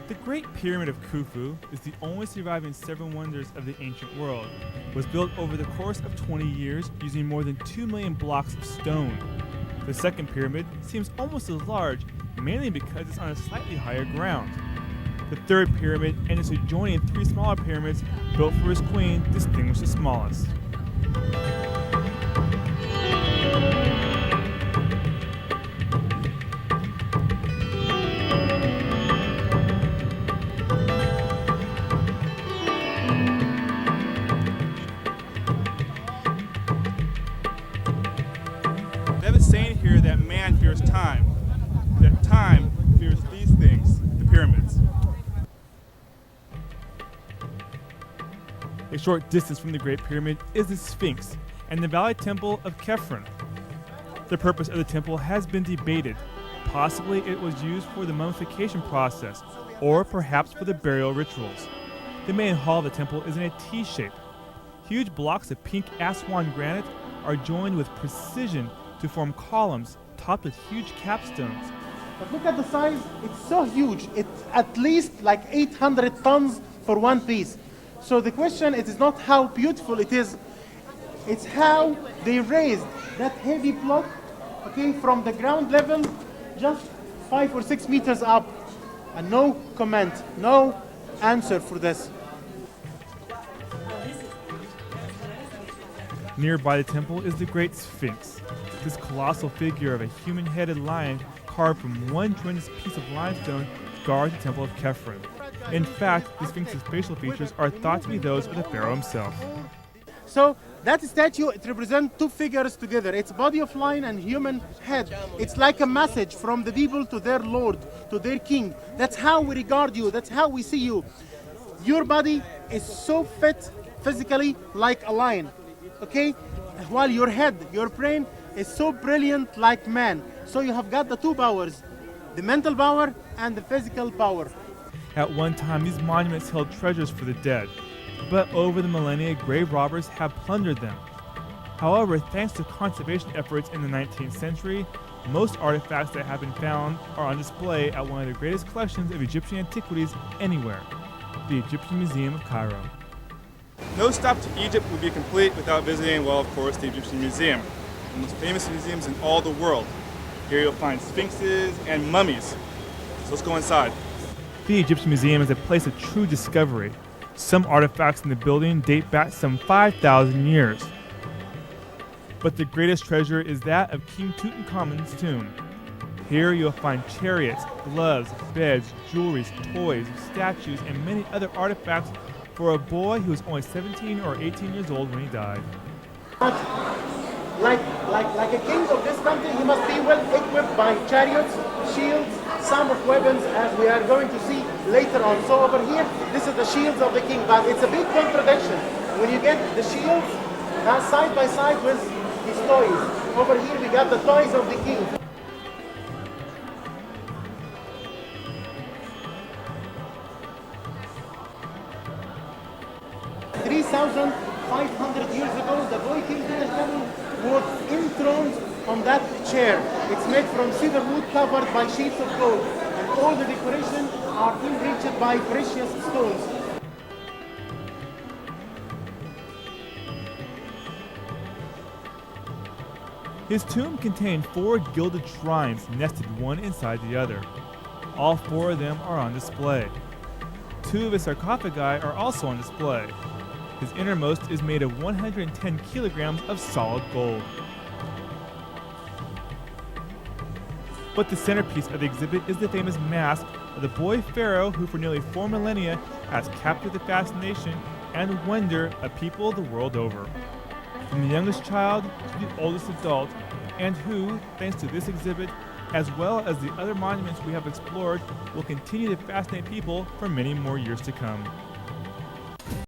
The Great Pyramid of Khufu is the only surviving seven wonders of the ancient world. It was built over the course of 20 years using more than 2 million blocks of stone. The second pyramid seems almost as large, mainly because it's on a slightly higher ground. The third pyramid and its adjoining three smaller pyramids built for his queen distinguish the smallest. They have a saying here that man fears time, that time fears these things, the pyramids. A short distance from the Great Pyramid is the Sphinx and the Valley Temple of Khephren. The purpose of the temple has been debated. Possibly it was used for the mummification process, or perhaps for the burial rituals. The main hall of the temple is in a T shape. Huge blocks of pink Aswan granite are joined with precision to form columns topped with huge capstones. But look at the size, it's so huge. It's at least like 800 tons for one piece. So the question is not how beautiful it is, it's how they raised that heavy block, okay, from the ground level just 5 or 6 meters up. And no comment, no answer for this. Nearby the temple is the Great Sphinx. This colossal figure of a human-headed lion carved from one tremendous piece of limestone guards the temple of Khephren. In fact, the Sphinx's facial features are thought to be those of the pharaoh himself. So that statue, it represents two figures together. It's body of lion and human head. It's like a message from the people to their lord, to their king. That's how we regard you. That's how we see you. Your body is so fit physically like a lion, okay? While your head, your brain is so brilliant like man. So you have got the two powers, the mental power and the physical power. At one time, these monuments held treasures for the dead, but over the millennia, grave robbers have plundered them. However, thanks to conservation efforts in the 19th century, most artifacts that have been found are on display at one of the greatest collections of Egyptian antiquities anywhere, the Egyptian Museum of Cairo. No stop to Egypt would be complete without visiting, well, of course, the Egyptian Museum, the most famous museums in all the world. Here you'll find sphinxes and mummies. So let's go inside. The Egyptian Museum is a place of true discovery. Some artifacts in the building date back some 5,000 years. But the greatest treasure is that of King Tutankhamun's tomb. Here you'll find chariots, gloves, beds, jewelry, toys, statues, and many other artifacts for a boy who was only 17 or 18 years old when he died. Like a king of this country, he must be well equipped by chariots, shields, some of weapons, as we are going to see later on. So over here, this is the shields of the king, but it's a big contradiction. When you get the shields side by side with his toys. Over here we got the toys of the king. $3,500 years ago, the boy king was enthroned on that chair. It's made from cedar wood covered by sheets of gold, and all the decorations are enriched by precious stones. His tomb contained 4 gilded shrines nested one inside the other. All 4 of them are on display. 2 of his sarcophagi are also on display. His innermost is made of 110 kilograms of solid gold. But the centerpiece of the exhibit is the famous mask of the boy pharaoh who for nearly 4 millennia has captured the fascination and wonder of people the world over. From the youngest child to the oldest adult, and who, thanks to this exhibit, as well as the other monuments we have explored, will continue to fascinate people for many more years to come.